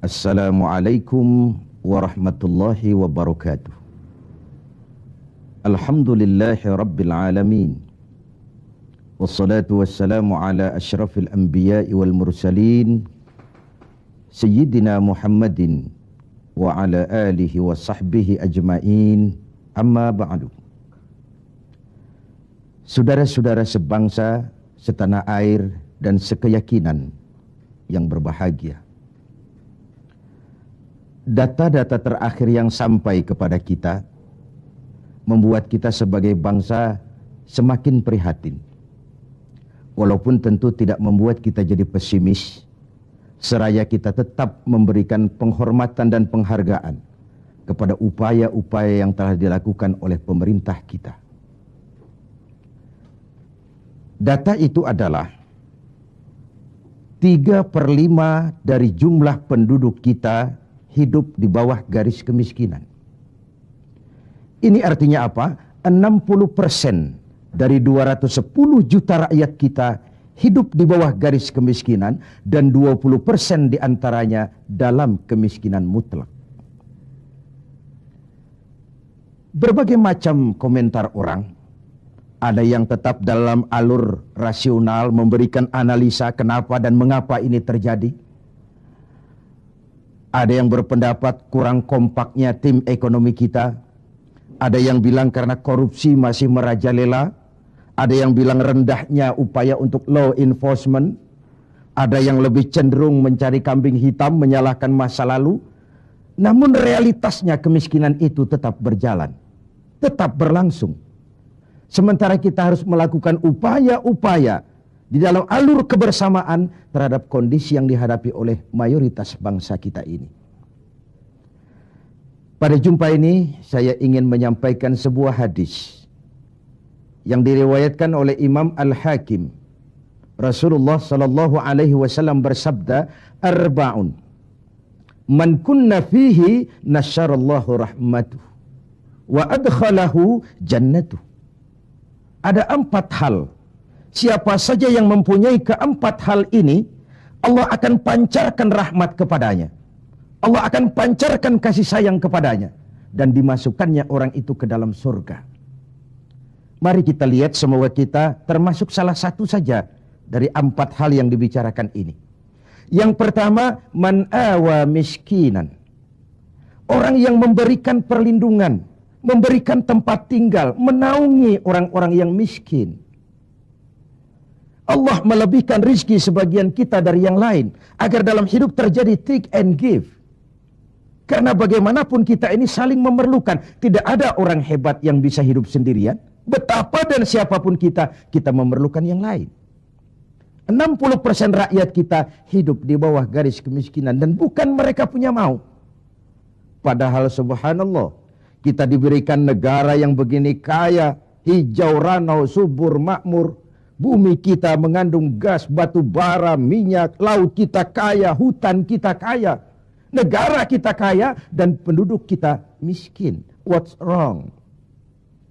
Assalamualaikum warahmatullahi wabarakatuh. Alhamdulillahi rabbil alamin. Wassalatu wassalamu ala asyrafil anbiya'i wal mursalin Sayyidina Muhammadin wa ala alihi wa sahbihi ajma'in. Amma ba'du. Saudara-saudara sebangsa, setanah air dan sekeyakinan yang berbahagia. Data-data terakhir yang sampai kepada kita membuat kita sebagai bangsa semakin prihatin. Walaupun tentu tidak membuat kita jadi pesimis, seraya kita tetap memberikan penghormatan dan penghargaan kepada upaya-upaya yang telah dilakukan oleh pemerintah kita. Data itu adalah 3/5 dari jumlah penduduk kita hidup di bawah garis kemiskinan. Ini artinya apa? 60% dari 210 juta rakyat kita hidup di bawah garis kemiskinan dan 20% diantaranya dalam kemiskinan mutlak. Berbagai macam komentar orang. Ada yang tetap dalam alur rasional memberikan analisa kenapa dan mengapa ini terjadi. Ada yang berpendapat kurang kompaknya tim ekonomi kita. Ada yang bilang karena korupsi masih merajalela. Ada yang bilang rendahnya upaya untuk law enforcement. Ada yang lebih cenderung mencari kambing hitam, menyalahkan masa lalu. Namun realitasnya kemiskinan itu tetap berjalan, tetap berlangsung. Sementara kita harus melakukan upaya-upaya di dalam alur kebersamaan terhadap kondisi yang dihadapi oleh mayoritas bangsa kita ini. Pada jumpa ini saya ingin menyampaikan sebuah hadis yang diriwayatkan oleh Imam Al-Hakim. Rasulullah sallallahu alaihi wasallam bersabda, "Arba'un man kunna fihi nasyarallahu rahmatuh wa adkhalahu jannatuh." Ada 4 hal. Siapa saja yang mempunyai keempat hal ini, Allah akan pancarkan rahmat kepadanya. Allah akan pancarkan kasih sayang kepadanya. Dan dimasukkannya orang itu ke dalam surga. Mari kita lihat semoga kita termasuk salah satu saja dari 4 hal yang dibicarakan ini. Yang pertama, man awa miskinan. Orang yang memberikan perlindungan, memberikan tempat tinggal, menaungi orang-orang yang miskin. Allah melebihkan rizki sebagian kita dari yang lain agar dalam hidup terjadi take and give. Karena bagaimanapun kita ini saling memerlukan. Tidak ada orang hebat yang bisa hidup sendirian. Betapa dan siapapun kita memerlukan yang lain. 60% rakyat kita hidup di bawah garis kemiskinan dan bukan mereka punya mau. Padahal subhanallah, kita diberikan negara yang begini kaya, hijau, ranau, subur, makmur. Bumi kita mengandung gas, batu bara, minyak, laut kita kaya, hutan kita kaya. Negara kita kaya dan penduduk kita miskin. What's wrong?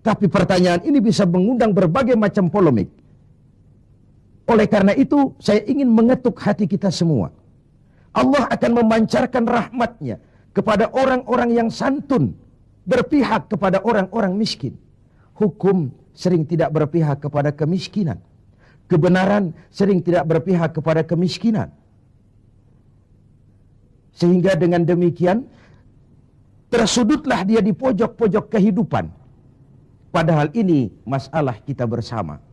Tapi pertanyaan ini bisa mengundang berbagai macam polemik. Oleh karena itu, saya ingin mengetuk hati kita semua. Allah akan memancarkan rahmatnya kepada orang-orang yang santun, berpihak kepada orang-orang miskin. Hukum sering tidak berpihak kepada kemiskinan. Kebenaran sering tidak berpihak kepada kemiskinan. Sehingga dengan demikian tersudutlah dia di pojok-pojok kehidupan. Padahal ini masalah kita bersama.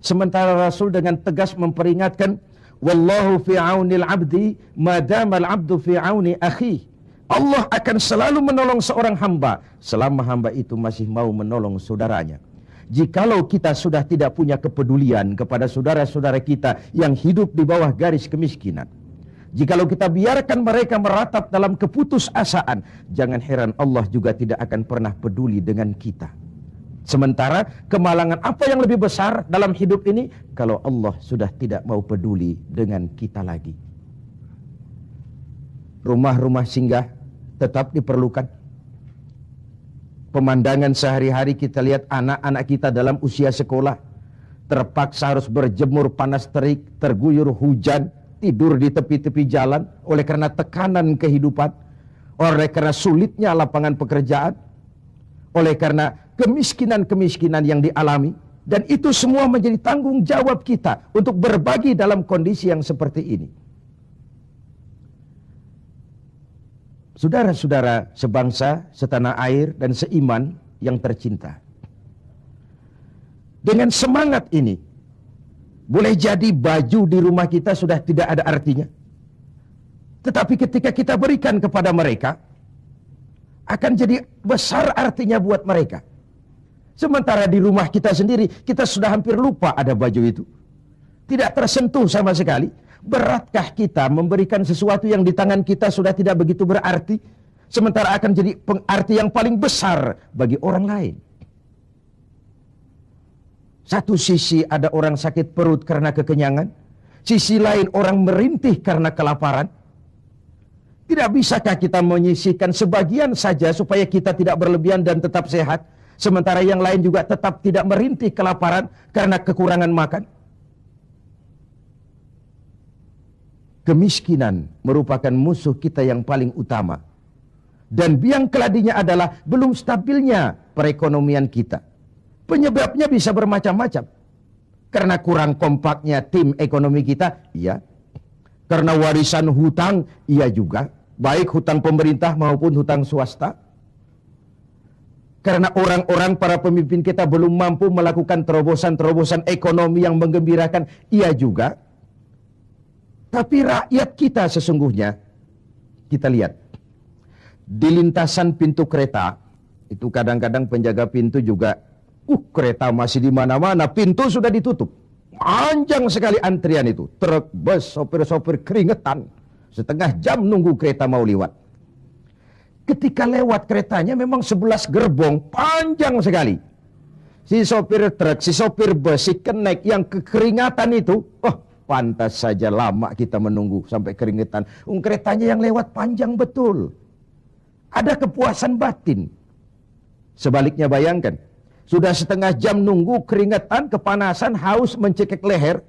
Sementara Rasul dengan tegas memperingatkan, wallahu fi aunil abdi madamal abdu fi auni akhi. Allah akan selalu menolong seorang hamba selama hamba itu masih mau menolong saudaranya. Jikalau kita sudah tidak punya kepedulian kepada saudara-saudara kita yang hidup di bawah garis kemiskinan, jikalau kita biarkan mereka meratap dalam keputusasaan, jangan heran Allah juga tidak akan pernah peduli dengan kita. Sementara kemalangan apa yang lebih besar dalam hidup ini kalau Allah sudah tidak mau peduli dengan kita lagi. Rumah-rumah singgah tetap diperlukan. Pemandangan sehari-hari kita lihat anak-anak kita dalam usia sekolah terpaksa harus berjemur panas terik, terguyur hujan, tidur di tepi-tepi jalan oleh karena tekanan kehidupan, oleh karena sulitnya lapangan pekerjaan, oleh karena kemiskinan-kemiskinan yang dialami. Dan itu semua menjadi tanggung jawab kita untuk berbagi dalam kondisi yang seperti ini. Saudara-saudara sebangsa, setanah air, dan seiman yang tercinta. Dengan semangat ini, boleh jadi baju di rumah kita sudah tidak ada artinya. Tetapi ketika kita berikan kepada mereka, akan jadi besar artinya buat mereka. Sementara di rumah kita sendiri, kita sudah hampir lupa ada baju itu. Tidak tersentuh sama sekali. Beratkah kita memberikan sesuatu yang di tangan kita sudah tidak begitu berarti, sementara akan jadi pengarti yang paling besar bagi orang lain. Satu sisi ada orang sakit perut karena kekenyangan, sisi lain orang merintih karena kelaparan. Tidak bisakah kita menyisihkan sebagian saja supaya kita tidak berlebihan dan tetap sehat, sementara yang lain juga tetap tidak merintih kelaparan karena kekurangan makan? Kemiskinan merupakan musuh kita yang paling utama. Dan biang keladinya adalah belum stabilnya perekonomian kita. Penyebabnya bisa bermacam-macam. Karena kurang kompaknya tim ekonomi kita, iya. Karena warisan hutang, iya juga. Baik hutang pemerintah maupun hutang swasta. Karena orang-orang para pemimpin kita belum mampu melakukan terobosan-terobosan ekonomi yang menggembirakan, iya juga. Tapi rakyat kita sesungguhnya, kita lihat, di lintasan pintu kereta, itu kadang-kadang penjaga pintu juga, kereta masih di mana-mana, pintu sudah ditutup. Panjang sekali antrian itu, truk, bus, sopir-sopir keringetan, setengah jam nunggu kereta mau lewat. Ketika lewat keretanya memang 11 gerbong, panjang sekali. Si sopir truk, si sopir bus, si kenek yang kekeringatan itu, pantas saja lama kita menunggu sampai keringetan. Keretanya yang lewat panjang betul. Ada kepuasan batin. Sebaliknya bayangkan, sudah setengah jam nunggu, keringetan, kepanasan, haus, mencekik leher.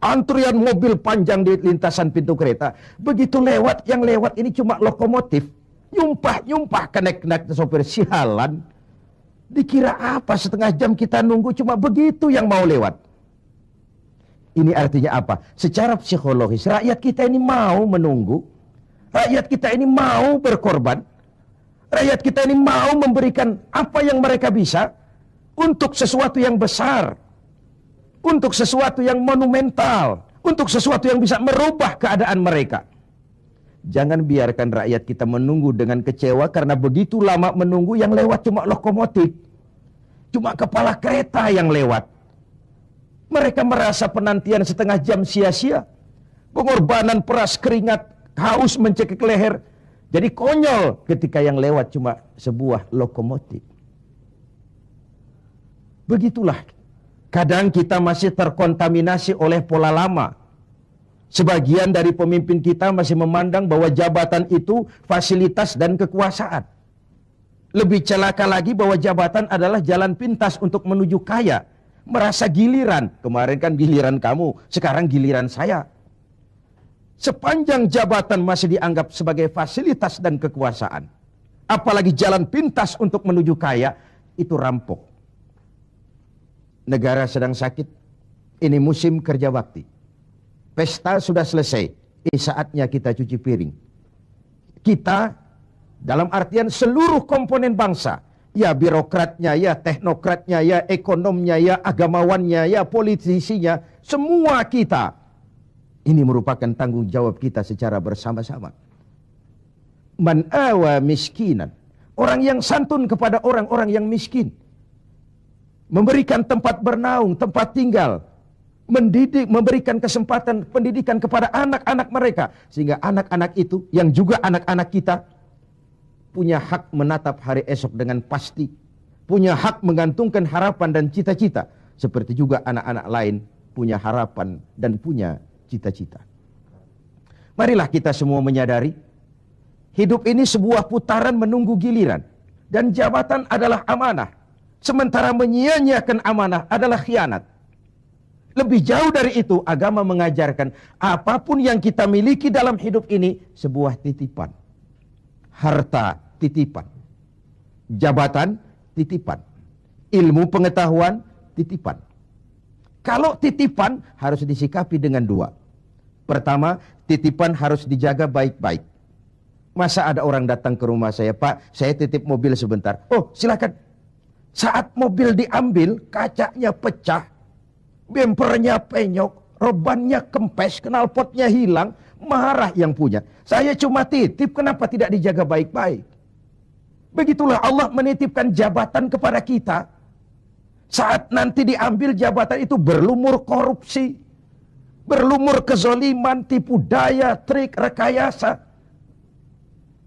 Antrian mobil panjang di lintasan pintu kereta. Begitu lewat, yang lewat ini cuma lokomotif. Nyumpah-nyumpah kenek-kenek sopir, sialan. Dikira apa setengah jam kita nunggu, cuma begitu yang mau lewat. Ini artinya apa? Secara psikologis, rakyat kita ini mau menunggu. Rakyat kita ini mau berkorban. Rakyat kita ini mau memberikan apa yang mereka bisa untuk sesuatu yang besar, untuk sesuatu yang monumental, untuk sesuatu yang bisa merubah keadaan mereka. Jangan biarkan rakyat kita menunggu dengan kecewa karena begitu lama menunggu, yang lewat cuma lokomotif, cuma kepala kereta yang lewat. Mereka merasa penantian setengah jam sia-sia, pengorbanan peras keringat, haus mencekik leher. Jadi konyol ketika yang lewat cuma sebuah lokomotif. Begitulah, kadang kita masih terkontaminasi oleh pola lama. Sebagian dari pemimpin kita masih memandang bahwa jabatan itu fasilitas dan kekuasaan. Lebih celaka lagi bahwa jabatan adalah jalan pintas untuk menuju kaya. Merasa giliran, kemarin kan giliran kamu, sekarang giliran saya. Sepanjang jabatan masih dianggap sebagai fasilitas dan kekuasaan, apalagi jalan pintas untuk menuju kaya, itu rampok. Negara sedang sakit, ini musim kerja bakti. Pesta sudah selesai, ini saatnya kita cuci piring. Kita, dalam artian seluruh komponen bangsa, ya birokratnya, ya teknokratnya, ya ekonomnya, ya agamawannya, ya politisinya, semua kita. Ini merupakan tanggung jawab kita secara bersama-sama. Man awa miskinan, orang yang santun kepada orang-orang yang miskin. Memberikan tempat bernaung, tempat tinggal. Mendidik, memberikan kesempatan pendidikan kepada anak-anak mereka. Sehingga anak-anak itu, yang juga anak-anak kita, punya hak menatap hari esok dengan pasti. Punya hak menggantungkan harapan dan cita-cita. Seperti juga anak-anak lain punya harapan dan punya cita-cita. Marilah kita semua menyadari, hidup ini sebuah putaran menunggu giliran. Dan jabatan adalah amanah. Sementara menyia-nyiakan amanah adalah khianat. Lebih jauh dari itu, agama mengajarkan apapun yang kita miliki dalam hidup ini sebuah titipan. Harta, titipan. Jabatan, titipan. Ilmu pengetahuan, titipan. Kalau titipan harus disikapi dengan dua. Pertama, titipan harus dijaga baik-baik. Masa ada orang datang ke rumah saya, Pak, saya titip mobil sebentar. Oh, silakan. Saat mobil diambil, kacanya pecah, bempernya penyok, robannya kempes, knalpotnya hilang, marah yang punya. Saya cuma titip, kenapa tidak dijaga baik-baik? Begitulah Allah menitipkan jabatan kepada kita. Saat nanti diambil jabatan itu berlumur korupsi, berlumur kezoliman, tipu daya, trik, rekayasa.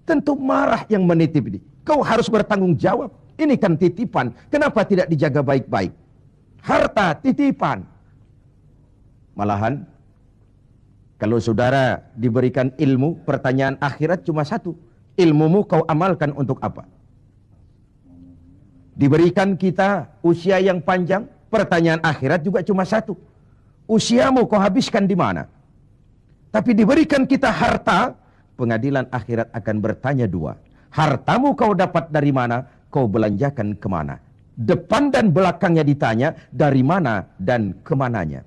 Tentu marah yang menitip ini. Kau harus bertanggung jawab. Ini kan titipan. Kenapa tidak dijaga baik-baik? Harta titipan. Malahan, kalau saudara diberikan ilmu, pertanyaan akhirat cuma satu. Ilmumu kau amalkan untuk apa? Diberikan kita usia yang panjang, pertanyaan akhirat juga cuma satu. Usiamu kau habiskan di mana? Tapi diberikan kita harta, pengadilan akhirat akan bertanya dua. Hartamu kau dapat dari mana? Kau belanjakan kemana? Depan dan belakangnya ditanya, dari mana dan kemananya.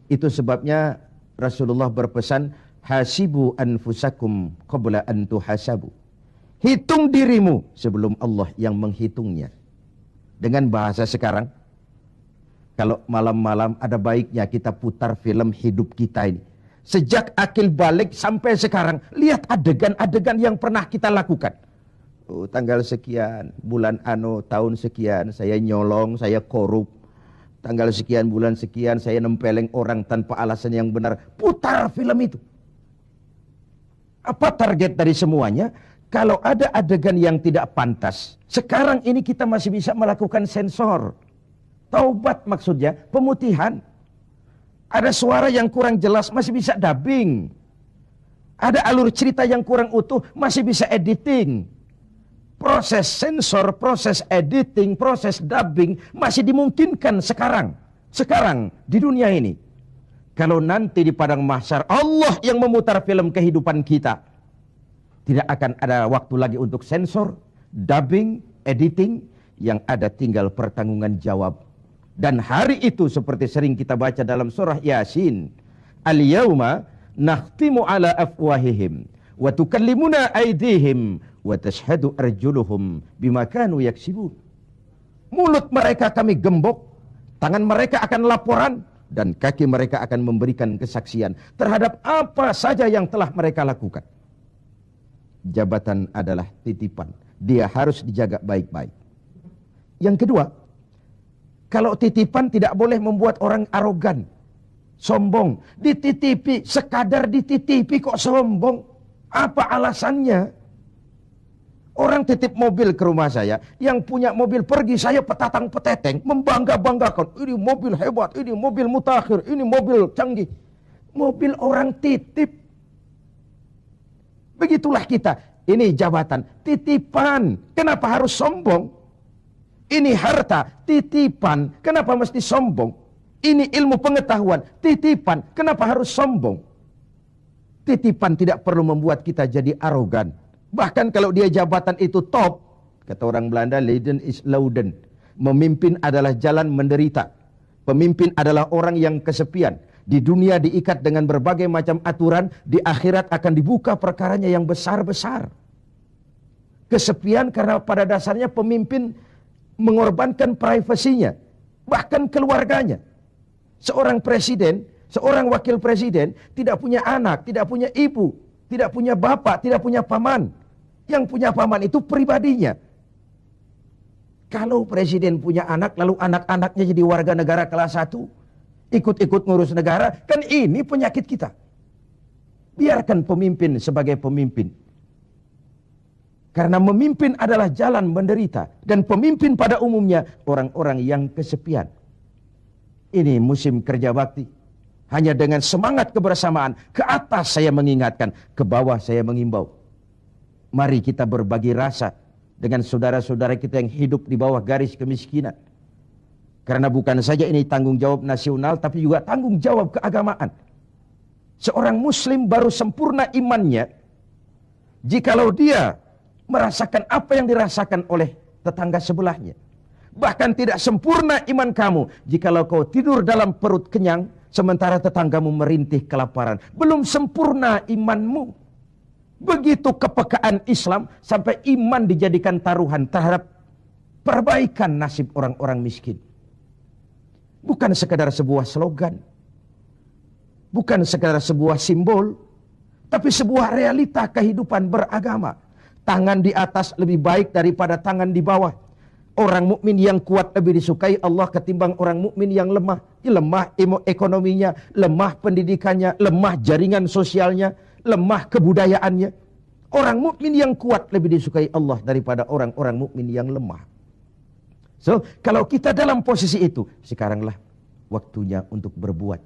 Itu sebabnya Rasulullah berpesan, hasibu anfusakum qabla an tuhasabu. Hitung dirimu sebelum Allah yang menghitungnya. Dengan bahasa sekarang, kalau malam-malam ada baiknya kita putar film hidup kita ini. Sejak akil balik sampai sekarang, lihat adegan-adegan yang pernah kita lakukan. Oh, tanggal sekian, bulan tahun sekian, saya nyolong, saya korup. Tanggal sekian, bulan sekian, saya nempeleng orang tanpa alasan yang benar. Putar film itu. Apa target dari semuanya? Kalau ada adegan yang tidak pantas, sekarang ini kita masih bisa melakukan sensor. Taubat maksudnya, pemutihan. Ada suara yang kurang jelas, masih bisa dubbing. Ada alur cerita yang kurang utuh, masih bisa editing. Proses sensor, proses editing, proses dubbing masih dimungkinkan sekarang. Sekarang, di dunia ini. Kalau nanti di padang mahsyar, Allah yang memutar film kehidupan kita. Tidak akan ada waktu lagi untuk sensor, dubbing, editing. Yang ada tinggal pertanggungan jawab. Dan hari itu seperti sering kita baca dalam surah Yasin. Al-yawma nakhtimu ala afwahihim. Wa tukallimuna aydihim. Wa tashhadu arjuluhum bima kanu yaksibun. Mulut mereka kami gembok. Tangan mereka akan laporan. Dan kaki mereka akan memberikan kesaksian. Terhadap apa saja yang telah mereka lakukan. Jabatan adalah titipan. Dia harus dijaga baik-baik. Yang kedua, kalau titipan tidak boleh membuat orang arogan, sombong. Dititipi, sekadar dititipi kok sombong. Apa alasannya? Orang titip mobil ke rumah saya, yang punya mobil pergi, saya petatang peteteng, membangga-banggakan. Ini mobil hebat, ini mobil mutakhir, ini mobil canggih. Mobil orang titip. Begitulah kita. Ini jabatan, titipan. Kenapa harus sombong? Ini harta, titipan. Kenapa mesti sombong? Ini ilmu pengetahuan, titipan. Kenapa harus sombong? Titipan tidak perlu membuat kita jadi arogan. Bahkan kalau dia jabatan itu top, kata orang Belanda, Leiden is Louden. Memimpin adalah jalan menderita. Pemimpin adalah orang yang kesepian. Di dunia diikat dengan berbagai macam aturan, di akhirat akan dibuka perkaranya yang besar-besar. Kesepian karena pada dasarnya pemimpin mengorbankan privasinya, bahkan keluarganya. Seorang presiden, seorang wakil presiden tidak punya anak, tidak punya ibu, tidak punya bapak, tidak punya paman. Yang punya paman itu pribadinya. Kalau presiden punya anak, lalu anak-anaknya jadi warga negara kelas 1, ikut-ikut ngurus negara, kan ini penyakit kita. Biarkan pemimpin sebagai pemimpin. Karena memimpin adalah jalan menderita. Dan pemimpin pada umumnya orang-orang yang kesepian. Ini musim kerja bakti. Hanya dengan semangat kebersamaan, ke atas saya mengingatkan, ke bawah saya mengimbau. Mari kita berbagi rasa dengan saudara-saudara kita yang hidup di bawah garis kemiskinan. Karena bukan saja ini tanggung jawab nasional, tapi juga tanggung jawab keagamaan. Seorang muslim baru sempurna imannya jikalau dia merasakan apa yang dirasakan oleh tetangga sebelahnya. Bahkan tidak sempurna iman kamu jikalau kau tidur dalam perut kenyang sementara tetanggamu merintih kelaparan. Belum sempurna imanmu. Begitu kepekaan Islam sampai iman dijadikan taruhan terhadap perbaikan nasib orang-orang miskin. Bukan sekadar sebuah slogan, bukan sekadar sebuah simbol, tapi sebuah realita kehidupan beragama. Tangan di atas lebih baik daripada tangan di bawah. Orang mukmin yang kuat lebih disukai Allah ketimbang orang mukmin yang lemah. Lemah ekonominya, lemah pendidikannya, lemah jaringan sosialnya, lemah kebudayaannya. Orang mukmin yang kuat lebih disukai Allah daripada orang-orang mukmin yang lemah. So, kalau kita dalam posisi itu, sekaranglah waktunya untuk berbuat.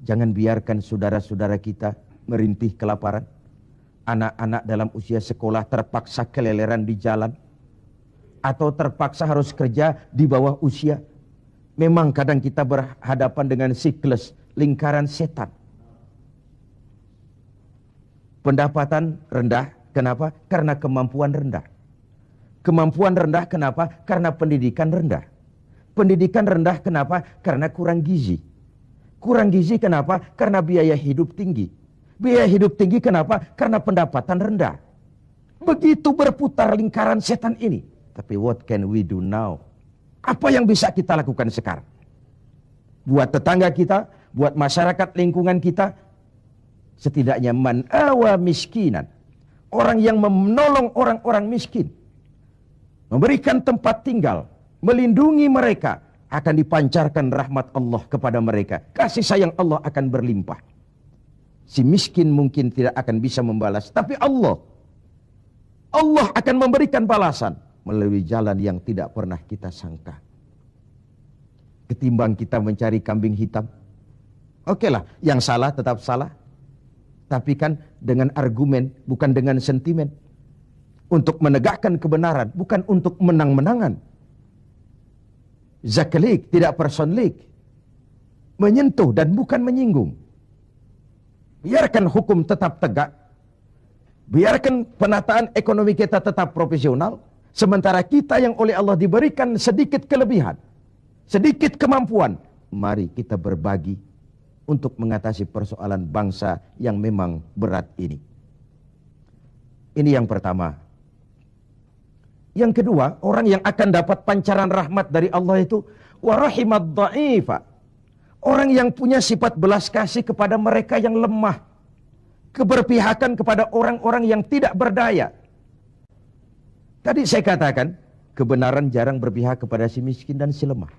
Jangan biarkan saudara-saudara kita merintih kelaparan. Anak-anak dalam usia sekolah terpaksa keleleran di jalan. Atau terpaksa harus kerja di bawah usia. Memang kadang kita berhadapan dengan siklus lingkaran setan. Pendapatan rendah, kenapa? Karena kemampuan rendah. Kemampuan rendah kenapa? Karena pendidikan rendah. Pendidikan rendah kenapa? Karena kurang gizi. Kurang gizi kenapa? Karena biaya hidup tinggi. Biaya hidup tinggi kenapa? Karena pendapatan rendah. Begitu berputar lingkaran setan ini. Tapi what can we do now? Apa yang bisa kita lakukan sekarang? Buat tetangga kita, buat masyarakat lingkungan kita, setidaknya man awa miskinan. Orang yang menolong orang-orang miskin. Memberikan tempat tinggal, melindungi mereka, akan dipancarkan rahmat Allah kepada mereka. Kasih sayang Allah akan berlimpah. Si miskin mungkin tidak akan bisa membalas, tapi Allah akan memberikan balasan melalui jalan yang tidak pernah kita sangka. Ketimbang kita mencari kambing hitam. Oke lah, yang salah tetap salah. Tapi kan dengan argumen, bukan dengan sentimen. Untuk menegakkan kebenaran, bukan untuk menang-menangan. Zaklik, tidak personlik. Menyentuh dan bukan menyinggung. Biarkan hukum tetap tegak. Biarkan penataan ekonomi kita tetap profesional. Sementara kita yang oleh Allah diberikan sedikit kelebihan. Sedikit kemampuan. Mari kita berbagi untuk mengatasi persoalan bangsa yang memang berat ini. Ini yang pertama. Yang kedua, orang yang akan dapat pancaran rahmat dari Allah itu warahimad dha'ifa. Orang yang punya sifat belas kasih kepada mereka yang lemah. Keberpihakan kepada orang-orang yang tidak berdaya. Tadi saya katakan, kebenaran jarang berpihak kepada si miskin dan si lemah.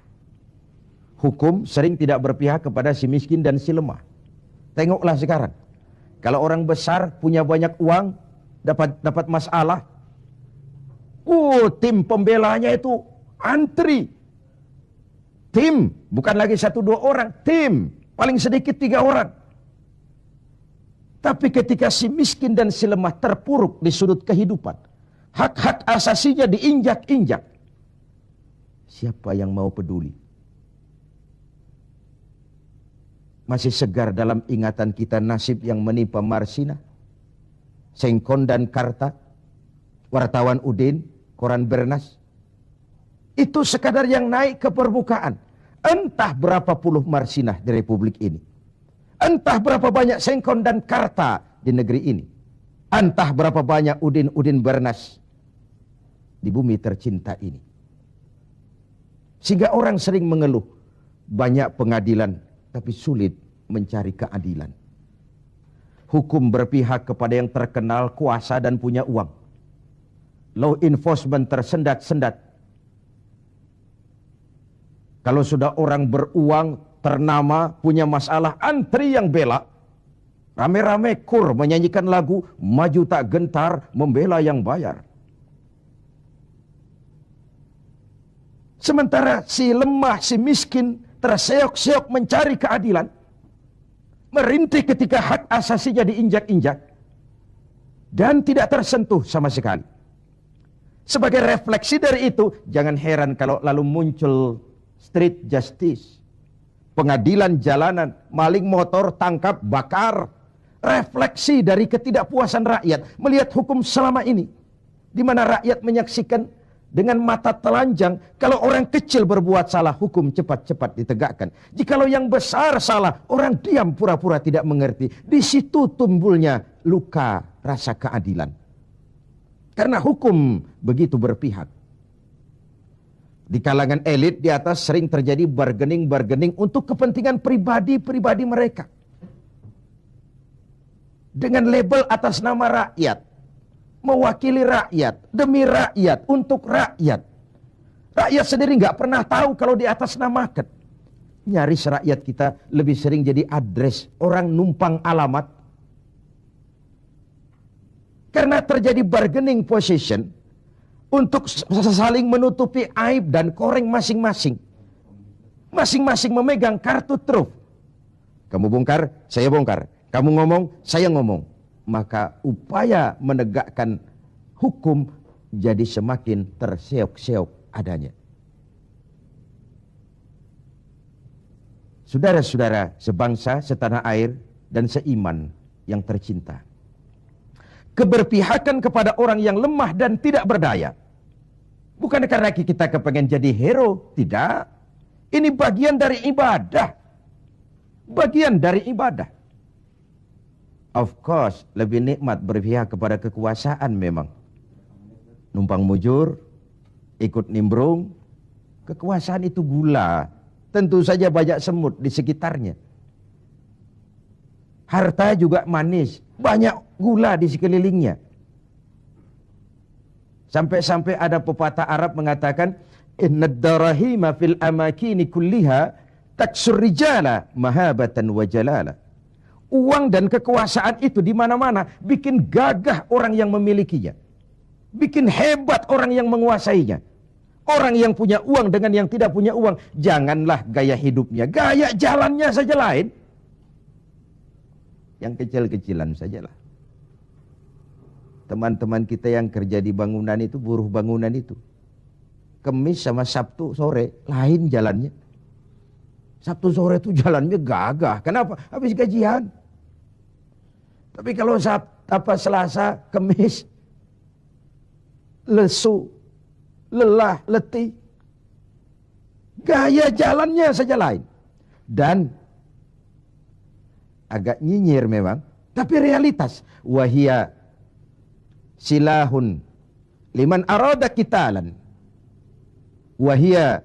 Hukum sering tidak berpihak kepada si miskin dan si lemah. Tengoklah sekarang. Kalau orang besar punya banyak uang, dapat masalah. Tim pembelanya itu antri. Tim, bukan lagi 1-2 orang. Tim, paling sedikit 3 orang. Tapi ketika si miskin dan si lemah terpuruk di sudut kehidupan, hak-hak asasinya diinjak-injak, siapa yang mau peduli? Masih segar dalam ingatan kita nasib yang menimpa Marsina, Sengkon dan Karta, wartawan Udin, koran Bernas. Itu sekadar yang naik ke permukaan. Entah berapa puluh Marsinah di Republik ini. Entah berapa banyak Sengkon dan Karta di negeri ini. Entah berapa banyak Udin Bernas di bumi tercinta ini. Sehingga orang sering mengeluh, banyak pengadilan tapi sulit mencari keadilan. Hukum berpihak kepada yang terkenal, kuasa dan punya uang. Law enforcement tersendat-sendat. Kalau sudah orang beruang, ternama, punya masalah, antri yang bela. Rame-rame kur menyanyikan lagu, maju tak gentar, membela yang bayar. Sementara si lemah, si miskin, terseok-seok mencari keadilan. Merintih ketika hak asasinya diinjak-injak. Dan tidak tersentuh sama sekali. Sebagai refleksi dari itu, jangan heran kalau lalu muncul street justice, pengadilan jalanan, maling motor tangkap, bakar. Refleksi dari ketidakpuasan rakyat melihat hukum selama ini, di mana rakyat menyaksikan dengan mata telanjang kalau orang kecil berbuat salah, hukum cepat-cepat ditegakkan. Jikalau yang besar salah, orang diam pura-pura tidak mengerti. Di situ tumbuhnya luka rasa keadilan. Karena hukum begitu berpihak. Di kalangan elit di atas sering terjadi bargaining untuk kepentingan pribadi mereka. Dengan label atas nama rakyat. Mewakili rakyat, demi rakyat, untuk rakyat. Rakyat sendiri nggak pernah tahu kalau di atas namakan. Nyaris rakyat kita lebih sering jadi address, orang numpang alamat. Karena terjadi bargaining position untuk saling menutupi aib dan koreng masing-masing. Masing-masing memegang kartu truf. Kamu bongkar, saya bongkar. Kamu ngomong, saya ngomong. Maka upaya menegakkan hukum jadi semakin terseok-seok adanya. Saudara-saudara sebangsa, setanah air, dan seiman yang tercinta. Keberpihakan kepada orang yang lemah dan tidak berdaya. Bukan karena kita kepengen jadi hero, tidak. Ini bagian dari ibadah. Bagian dari ibadah. Of course, lebih nikmat berpihak kepada kekuasaan memang. Numpang mujur, ikut nimbrung. Kekuasaan itu gula. Tentu saja banyak semut di sekitarnya. Harta juga manis. Banyak gula di sekelilingnya. Sampai-sampai ada pepatah Arab mengatakan, Innad darahima fil amakini kulliha taksur rijala mahabatan wa jalala. Uang dan kekuasaan itu di mana-mana bikin gagah orang yang memilikinya. Bikin hebat orang yang menguasainya. Orang yang punya uang dengan yang tidak punya uang, janganlah gaya hidupnya, gaya jalannya saja lain. Yang kecil-kecilan sajalah. Teman-teman kita yang kerja di bangunan itu, buruh bangunan itu, Kemis sama Sabtu sore lain jalannya. Sabtu sore itu jalannya gagah. Kenapa? Habis gajian. Tapi kalau Selasa, Kemis, lesu, lelah, letih, gaya jalannya saja lain. Dan agak nyinyir memang, tapi realitas. Wahia silahun liman arada qitalan. Wahia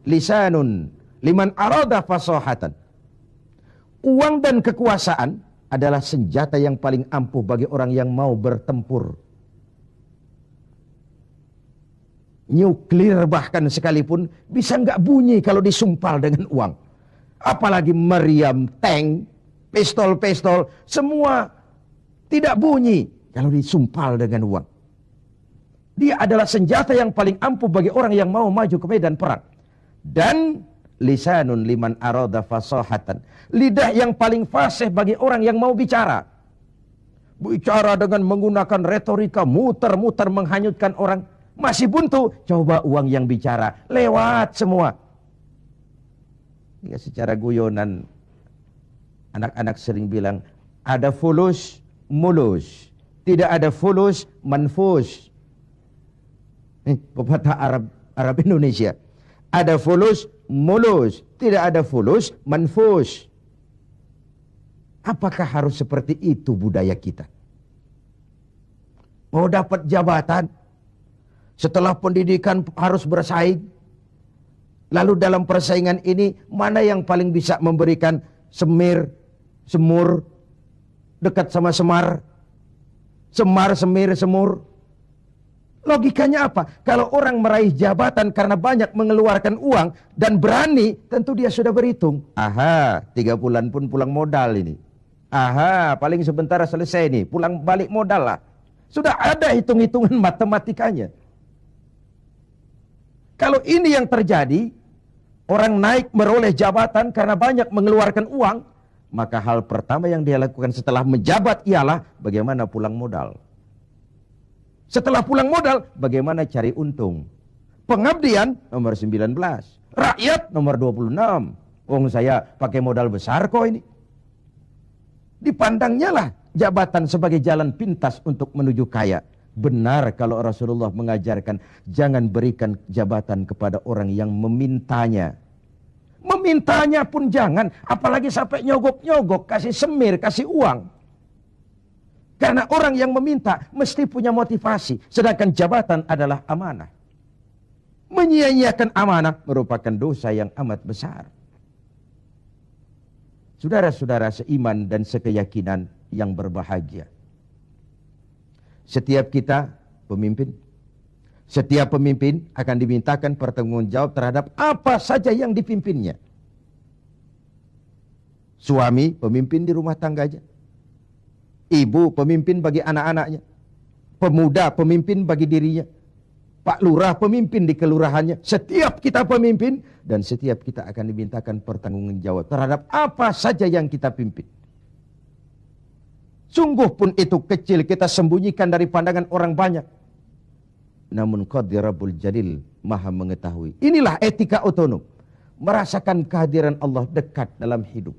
lisanun liman arada fasahatan. Uang dan kekuasaan adalah senjata yang paling ampuh bagi orang yang mau bertempur. Nuklir bahkan sekalipun bisa nggak bunyi kalau disumpal dengan uang. Apalagi meriam, tank, pistol, semua tidak bunyi kalau disumpal dengan uang. Dia adalah senjata yang paling ampuh bagi orang yang mau maju ke medan perang. Dan lisanun liman arada fasahatan. Lidah yang paling fasih bagi orang yang mau bicara. Bicara dengan menggunakan retorika, muter-muter menghanyutkan orang. Masih buntu, coba uang yang bicara. Lewat semua. Ya, secara guyonan, anak-anak sering bilang, ada fulus, mulus. Tidak ada fulus, manfus. Pepatah Arab Indonesia. Ada fulus, mulus. Tidak ada fulus, manfus. Apakah harus seperti itu budaya kita? Mau dapat jabatan, setelah pendidikan harus bersaing. Lalu dalam persaingan ini, mana yang paling bisa memberikan semur, dekat sama semar, semir, semur. Logikanya apa? Kalau orang meraih jabatan karena banyak mengeluarkan uang dan berani, tentu dia sudah berhitung. Aha, 3 bulan pun pulang modal ini. Aha, paling sebentar selesai nih, pulang balik modal lah. Sudah ada hitung-hitungan matematikanya. Kalau ini yang terjadi, orang naik meroleh jabatan karena banyak mengeluarkan uang, maka hal pertama yang dia lakukan setelah menjabat ialah bagaimana pulang modal. Setelah pulang modal, bagaimana cari untung. Pengabdian nomor 19. Rakyat nomor 26. Wong saya pakai modal besar kok ini. Dipandangnya lah jabatan sebagai jalan pintas untuk menuju kaya. Benar kalau Rasulullah mengajarkan jangan berikan jabatan kepada orang yang memintanya. Memintanya pun jangan, apalagi sampai nyogok-nyogok, kasih semir, kasih uang. Karena orang yang meminta mesti punya motivasi, sedangkan jabatan adalah amanah. Menyia-nyiakan amanah merupakan dosa yang amat besar. Saudara-saudara seiman dan sekeyakinan yang berbahagia. Setiap kita pemimpin, setiap pemimpin akan dimintakan pertanggungjawab terhadap apa saja yang dipimpinnya. Suami pemimpin di rumah tangganya, ibu pemimpin bagi anak-anaknya, pemuda pemimpin bagi dirinya, Pak Lurah pemimpin di kelurahannya. Setiap kita pemimpin dan setiap kita akan dimintakan pertanggungjawab terhadap apa saja yang kita pimpin. Sungguh pun itu kecil, kita sembunyikan dari pandangan orang banyak. Namun Qadir Rabbul Jalil maha mengetahui. Inilah etika otonom. Merasakan kehadiran Allah dekat dalam hidup.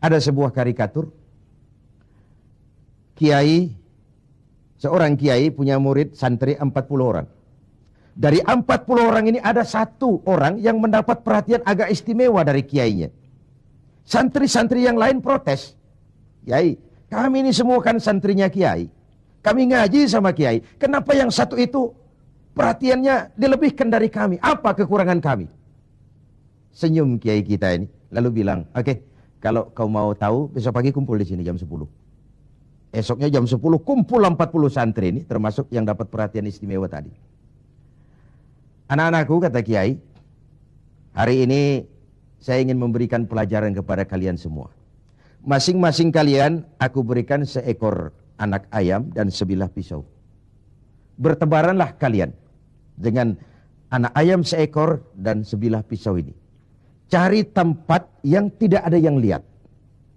Ada sebuah karikatur. Kiai, seorang kiai punya murid santri 40 orang. Dari 40 orang ini ada satu orang yang mendapat perhatian agak istimewa dari kiainya. Santri-santri yang lain protes. Kiai, kami ini semua kan santrinya kiai. Kami ngaji sama kiai. Kenapa yang satu itu perhatiannya dilebihkan dari kami? Apa kekurangan kami? Senyum kiai kita ini. Lalu bilang, oke, kalau kau mau tahu besok pagi kumpul di sini jam 10. Esoknya jam 10 kumpul 40 santri ini, termasuk yang dapat perhatian istimewa tadi. Anak-anakku, kata kiai, hari ini saya ingin memberikan pelajaran kepada kalian semua. Masing-masing kalian aku berikan seekor anak ayam dan sebilah pisau. Bertebaranlah kalian dengan anak ayam seekor dan sebilah pisau ini. Cari tempat yang tidak ada yang lihat.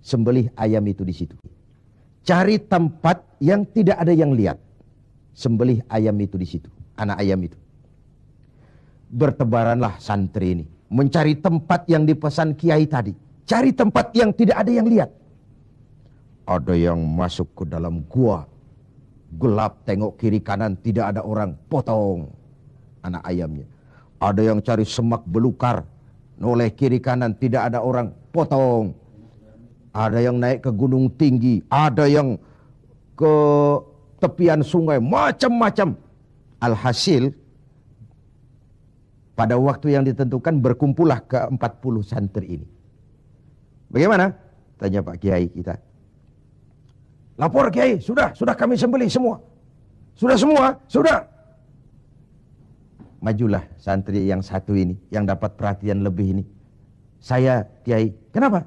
Sembelih ayam itu di situ. Cari tempat yang tidak ada yang lihat. Sembelih ayam itu di situ. Anak ayam itu. Bertebaranlah santri ini. Mencari tempat yang dipesan kiai tadi. Cari tempat yang tidak ada yang lihat. Ada yang masuk ke dalam gua. Gelap, tengok kiri kanan, tidak ada orang. Potong anak ayamnya. Ada yang cari semak belukar. Noleh kiri kanan, tidak ada orang. Potong. Ada yang naik ke gunung tinggi. Ada yang ke tepian sungai. Macam-macam. Alhasil, pada waktu yang ditentukan berkumpullah ke 40 santri ini. Bagaimana? Tanya Pak Kiai kita. Lapor Kiai, sudah kami sembelih semua. Sudah semua, sudah. Majulah santri yang satu ini, yang dapat perhatian lebih ini. Saya Kiai, kenapa?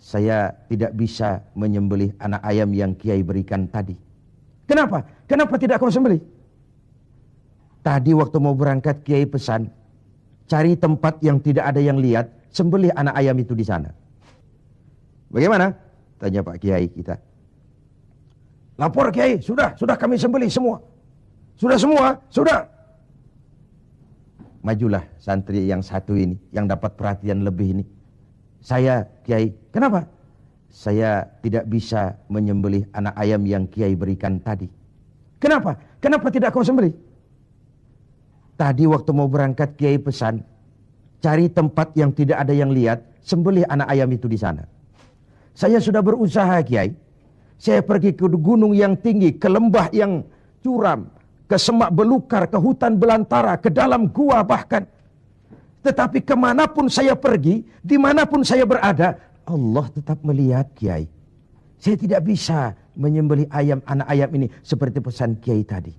Saya tidak bisa menyembelih anak ayam yang Kiai berikan tadi. Kenapa? Kenapa tidak kau sembelih? Tadi waktu mau berangkat Kiai pesan, cari tempat yang tidak ada yang lihat, sembelih anak ayam itu di sana. Bagaimana? Tanya Pak Kiai kita. Lapor Kiai, sudah kami sembelih semua. Sudah semua, sudah. Majulah santri yang satu ini, yang dapat perhatian lebih ini. Saya Kiai, kenapa? Saya tidak bisa menyembelih anak ayam yang Kiai berikan tadi. Kenapa? Kenapa tidak kau sembelih? Tadi waktu mau berangkat Kiai pesan, cari tempat yang tidak ada yang lihat, sembelih anak ayam itu di sana. Saya sudah berusaha Kiai. Saya pergi ke gunung yang tinggi, ke lembah yang curam, ke semak belukar, ke hutan belantara, ke dalam gua bahkan. Tetapi kemanapun saya pergi, dimanapun saya berada, Allah tetap melihat Kiai. Saya tidak bisa menyembelih anak ayam ini seperti pesan Kiai tadi.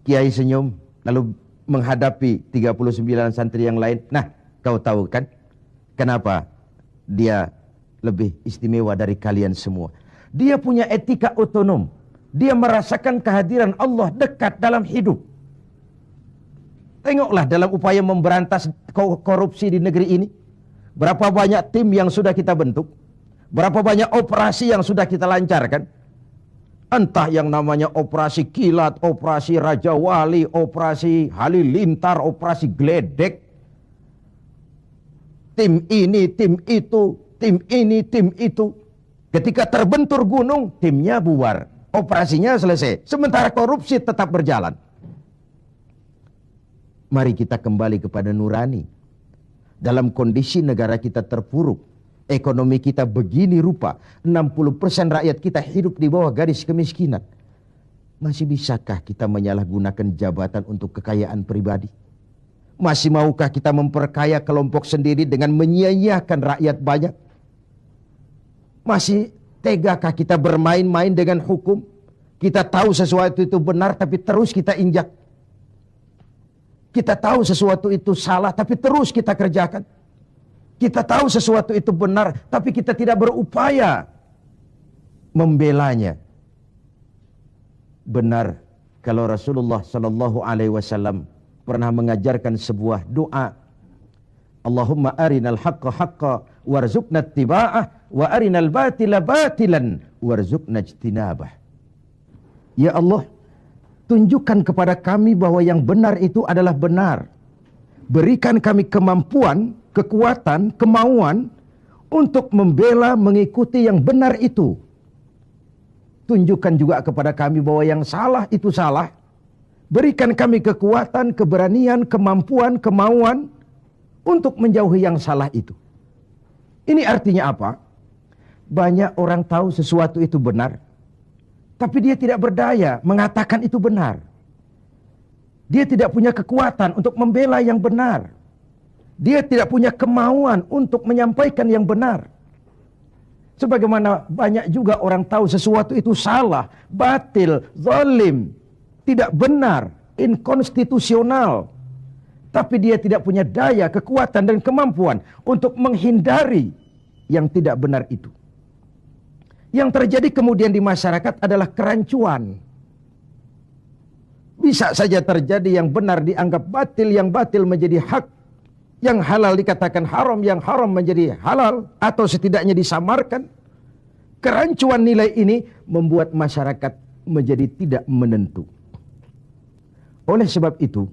Kiai senyum, lalu menghadapi 39 santri yang lain. Nah, kau tahu kan kenapa dia lebih istimewa dari kalian semua? Dia punya etika otonom. Dia merasakan kehadiran Allah dekat dalam hidup. Tengoklah dalam upaya memberantas korupsi di negeri ini. Berapa banyak tim yang sudah kita bentuk. Berapa banyak operasi yang sudah kita lancarkan. Entah yang namanya operasi kilat, operasi Raja Wali, operasi Halilintar, operasi Gledek. Tim ini, tim itu, tim ini, tim itu. Ketika terbentur gunung, timnya bubar. Operasinya selesai. Sementara korupsi tetap berjalan. Mari kita kembali kepada nurani. Dalam kondisi negara kita terpuruk, ekonomi kita begini rupa, 60% rakyat kita hidup di bawah garis kemiskinan. Masih bisakah kita menyalahgunakan jabatan untuk kekayaan pribadi? Masih maukah kita memperkaya kelompok sendiri dengan menyia-nyiakan rakyat banyak? Masih tegakah kita bermain-main dengan hukum? Kita tahu sesuatu itu benar tapi terus kita injak. Kita tahu sesuatu itu salah tapi terus kita kerjakan. Kita tahu sesuatu itu benar tapi kita tidak berupaya membelanya. Benar kalau Rasulullah sallallahu alaihi wasallam pernah mengajarkan sebuah doa. Allahumma arinal haqqa haqqa warzuqna ittiba'ah wa arinal batila batilan warzuqna ijtinabah. Ya Allah, tunjukkan kepada kami bahwa yang benar itu adalah benar. Berikan kami kemampuan, kekuatan, kemauan untuk membela, mengikuti yang benar itu. Tunjukkan juga kepada kami bahwa yang salah itu salah. Berikan kami kekuatan, keberanian, kemampuan, kemauan untuk menjauhi yang salah itu. Ini artinya apa? Banyak orang tahu sesuatu itu benar, tapi dia tidak berdaya mengatakan itu benar. Dia tidak punya kekuatan untuk membela yang benar. Dia tidak punya kemauan untuk menyampaikan yang benar. Sebagaimana banyak juga orang tahu sesuatu itu salah, batil, zalim, tidak benar, inkonstitusional. Tapi dia tidak punya daya, kekuatan dan kemampuan untuk menghindari yang tidak benar itu. Yang terjadi kemudian di masyarakat adalah kerancuan. Bisa saja terjadi yang benar dianggap batil, yang batil menjadi hak. Yang halal dikatakan haram, yang haram menjadi halal, atau setidaknya disamarkan. Kerancuan nilai ini membuat masyarakat menjadi tidak menentu. Oleh sebab itu,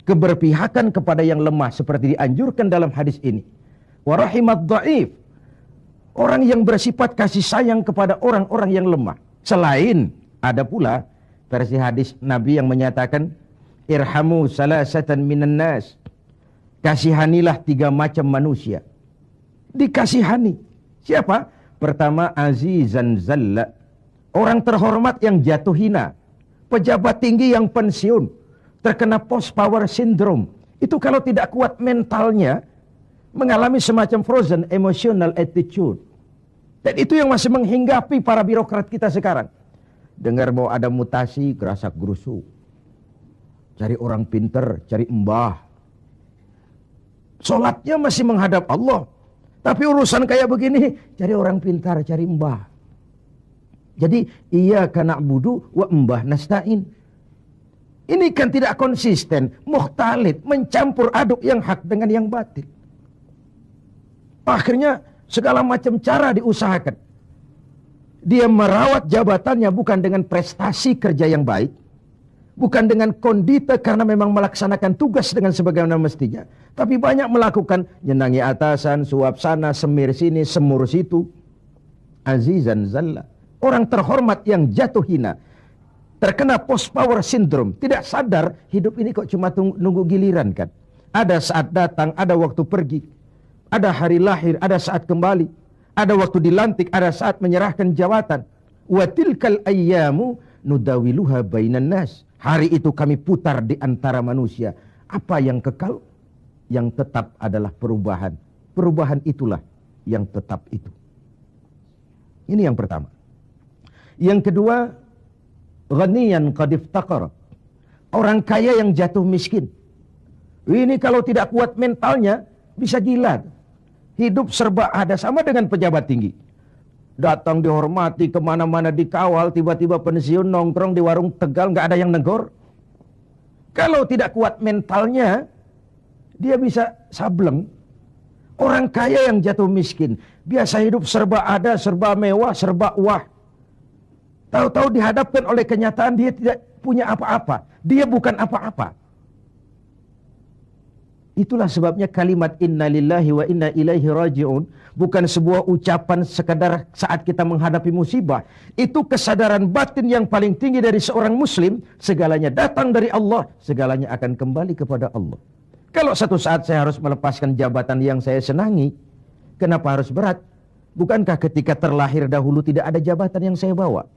keberpihakan kepada yang lemah seperti dianjurkan dalam hadis ini. Wa rahimat dhaif. Orang yang bersifat kasih sayang kepada orang-orang yang lemah. Selain ada pula versi hadis Nabi yang menyatakan, irhamu salasatan minan nas. Kasihanilah 3 macam manusia. Dikasihani. Siapa? Pertama, azizan zalla. Orang terhormat yang jatuh hina. Pejabat tinggi yang pensiun. Terkena post power syndrome. Itu kalau tidak kuat mentalnya, mengalami semacam frozen emotional attitude. Dan itu yang masih menghinggapi para birokrat kita sekarang. Dengar mau ada mutasi, gerasak gerusuk. Cari orang pinter, cari embah. Solatnya masih menghadap Allah. Tapi urusan kayak begini, cari orang pintar, cari mbah. Jadi, iyyaka na'budu wa mbah nasta'in. Ini kan tidak konsisten, mukhtalid, mencampur aduk yang hak dengan yang batil. Akhirnya, segala macam cara diusahakan. Dia merawat jabatannya bukan dengan prestasi kerja yang baik, bukan dengan kondite karena memang melaksanakan tugas dengan sebagaimana mestinya. Tapi banyak melakukan nyenangi atasan, suap sana, semir sini, semur situ. Azizan zalla. Orang terhormat yang jatuh hina. Terkena post power syndrome. Tidak sadar hidup ini kok cuma nunggu giliran kan. Ada saat datang, ada waktu pergi. Ada hari lahir, ada saat kembali. Ada waktu dilantik, ada saat menyerahkan jabatan. Wa tilkal ayyamu nudawiluha bainan nas. Hari itu kami putar di antara manusia. Apa yang kekal? Yang tetap adalah perubahan. Perubahan itulah yang tetap itu. Ini yang pertama. Yang kedua, ghaniyan qad iftaqara. Orang kaya yang jatuh miskin. Ini kalau tidak kuat mentalnya, bisa gila. Hidup serba ada, sama dengan pejabat tinggi. Datang dihormati, kemana-mana dikawal, tiba-tiba pensiun, nongkrong di warung Tegal, nggak ada yang negor. Kalau tidak kuat mentalnya, dia bisa sableng. Orang kaya yang jatuh miskin, biasa hidup serba ada, serba mewah, serba wah. Tahu-tahu dihadapkan oleh kenyataan dia tidak punya apa-apa. Dia bukan apa-apa. Itulah sebabnya kalimat inna lillahi wa inna ilaihi raji'un bukan sebuah ucapan sekadar saat kita menghadapi musibah. Itu kesadaran batin yang paling tinggi dari seorang muslim. Segalanya datang dari Allah, segalanya akan kembali kepada Allah. Kalau satu saat saya harus melepaskan jabatan yang saya senangi, kenapa harus berat? Bukankah ketika terlahir dahulu tidak ada jabatan yang saya bawa?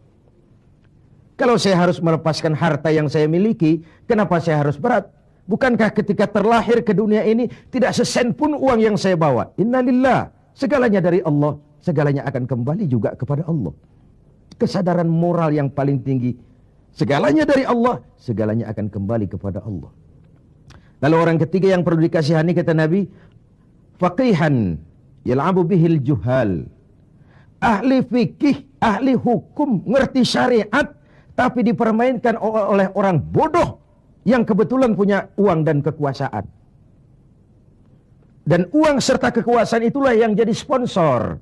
Kalau saya harus melepaskan harta yang saya miliki, kenapa saya harus berat? Bukankah ketika terlahir ke dunia ini tidak sesen pun uang yang saya bawa? Innalillah, segalanya dari Allah, segalanya akan kembali juga kepada Allah. Kesadaran moral yang paling tinggi, segalanya dari Allah, segalanya akan kembali kepada Allah. Lalu orang ketiga yang perlu dikasihani kata Nabi, faqihan yal'abu bihil juhal. Ahli fikih, ahli hukum, ngerti syariat, tapi dipermainkan oleh orang bodoh yang kebetulan punya uang dan kekuasaan. Dan uang serta kekuasaan itulah yang jadi sponsor.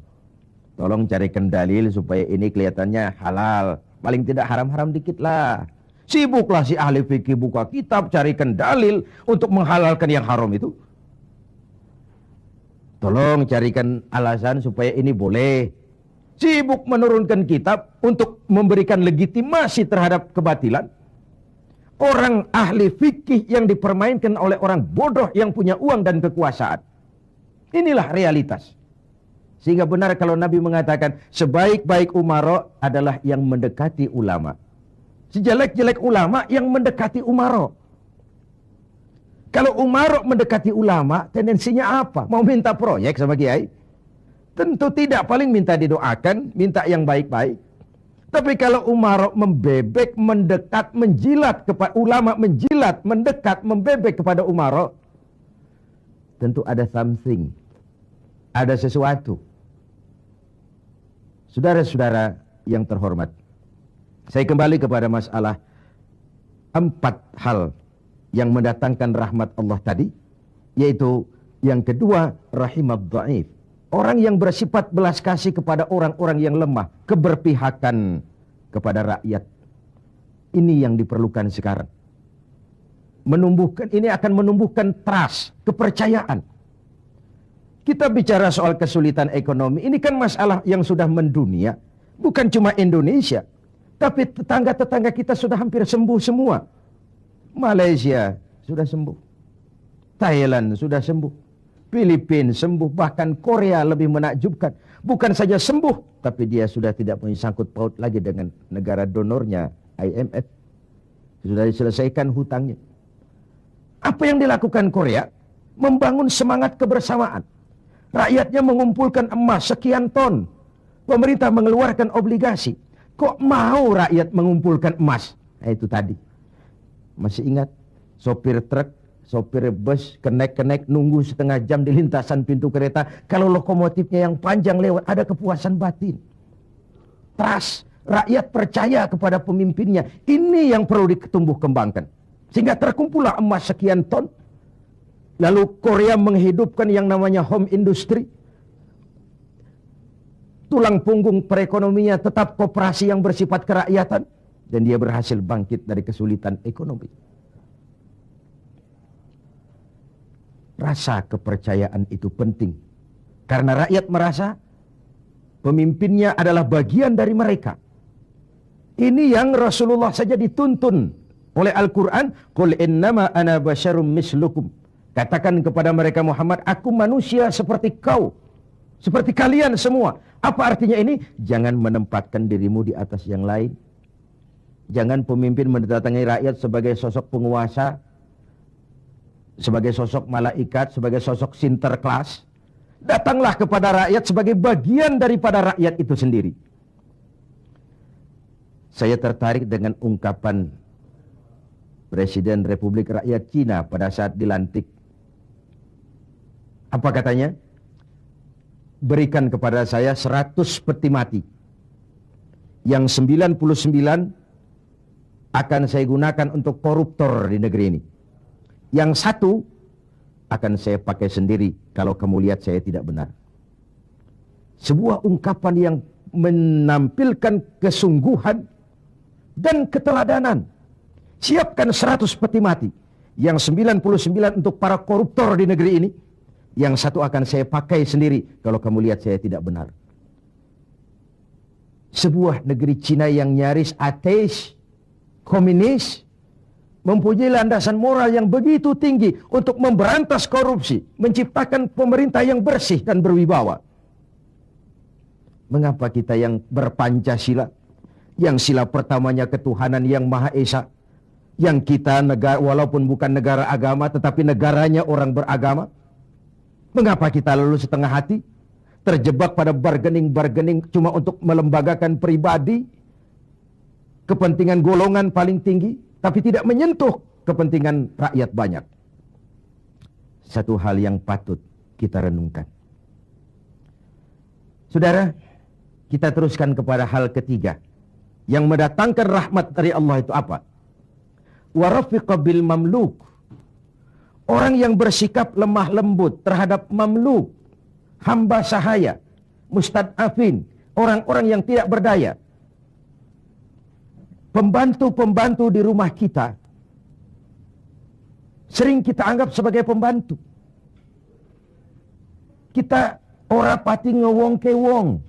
Tolong carikan dalil supaya ini kelihatannya halal. Paling tidak haram-haram dikit lah. Sibuklah si ahli fikih buka kitab, carikan dalil untuk menghalalkan yang haram itu. Tolong carikan alasan supaya ini boleh. Sibuk menurunkan kitab untuk memberikan legitimasi terhadap kebatilan. Orang ahli fikih yang dipermainkan oleh orang bodoh yang punya uang dan kekuasaan. Inilah realitas. Sehingga benar kalau Nabi mengatakan sebaik-baik umara adalah yang mendekati ulama. Sejelek-jelek ulama yang mendekati umara. Kalau umara mendekati ulama, tendensinya apa? Mau minta proyek sama kiai? Tentu tidak, paling minta didoakan, minta yang baik-baik. Tapi kalau umara membebek, mendekat, menjilat kepada ulama, menjilat, mendekat, membebek kepada umara, tentu ada something, ada sesuatu. Saudara-saudara yang terhormat, saya kembali kepada masalah 4 hal yang mendatangkan rahmat Allah tadi, yaitu yang kedua, rahimad dhaif. Orang yang bersifat belas kasih kepada orang-orang yang lemah, keberpihakan kepada rakyat. Ini yang diperlukan sekarang. Ini akan menumbuhkan trust, kepercayaan. Kita bicara soal kesulitan ekonomi, ini kan masalah yang sudah mendunia. Bukan cuma Indonesia, tapi tetangga-tetangga kita sudah hampir sembuh semua. Malaysia sudah sembuh. Thailand sudah sembuh. Filipina sembuh, bahkan Korea lebih menakjubkan. Bukan saja sembuh, tapi dia sudah tidak punya sangkut paut lagi dengan negara donornya, IMF. Sudah diselesaikan hutangnya. Apa yang dilakukan Korea? Membangun semangat kebersamaan. Rakyatnya mengumpulkan emas sekian ton. Pemerintah mengeluarkan obligasi. Kok mau rakyat mengumpulkan emas? Nah, itu tadi. Masih ingat? Sopir truk, sopir bus, kenek-kenek nunggu setengah jam di lintasan pintu kereta. Kalau lokomotifnya yang panjang lewat, ada kepuasan batin. Trust, rakyat percaya kepada pemimpinnya. Ini yang perlu ditumbuh kembangkan. Sehingga terkumpullah emas sekian ton. Lalu Korea menghidupkan yang namanya home industry. Tulang punggung perekonominya tetap koperasi yang bersifat kerakyatan. Dan dia berhasil bangkit dari kesulitan ekonomi. Rasa kepercayaan itu penting. Karena rakyat merasa pemimpinnya adalah bagian dari mereka. Ini yang Rasulullah saja dituntun oleh Al-Quran. Qul innama ana basyarum mislukum. Katakan kepada mereka Muhammad, aku manusia seperti kau. Seperti kalian semua. Apa artinya ini? Jangan menempatkan dirimu di atas yang lain. Jangan pemimpin mendatangi rakyat sebagai sosok penguasa, sebagai sosok malaikat, sebagai sosok sinterklas. Datanglah kepada rakyat sebagai bagian daripada rakyat itu sendiri. Saya tertarik dengan ungkapan Presiden Republik Rakyat Cina pada saat dilantik. Apa katanya? Berikan kepada saya 100 peti mati. Yang 99 akan saya gunakan untuk koruptor di negeri ini. Yang 1 akan saya pakai sendiri kalau kamu lihat saya tidak benar. Sebuah ungkapan yang menampilkan kesungguhan dan keteladanan. Siapkan 100 peti mati. Yang 99 untuk para koruptor di negeri ini. Yang satu akan saya pakai sendiri kalau kamu lihat saya tidak benar. Sebuah negeri Cina yang nyaris ateis, komunis, mempunyai landasan moral yang begitu tinggi untuk memberantas korupsi, menciptakan pemerintah yang bersih dan berwibawa. Mengapa kita yang berpancasila, yang sila pertamanya ketuhanan yang Maha Esa, yang kita negara walaupun bukan negara agama tetapi negaranya orang beragama, mengapa kita lalu setengah hati terjebak pada bargaining cuma untuk melembagakan pribadi, kepentingan golongan paling tinggi, tapi tidak menyentuh kepentingan rakyat banyak. Satu hal yang patut kita renungkan. Saudara, kita teruskan kepada hal ketiga. Yang mendatangkan rahmat dari Allah itu apa? Warafiqa bil mamluk. Orang yang bersikap lemah lembut terhadap mamluk, hamba sahaya, mustad'afin, orang-orang yang tidak berdaya. Pembantu-pembantu di rumah kita sering kita anggap sebagai pembantu. Kita ora pati ngewong ke wong.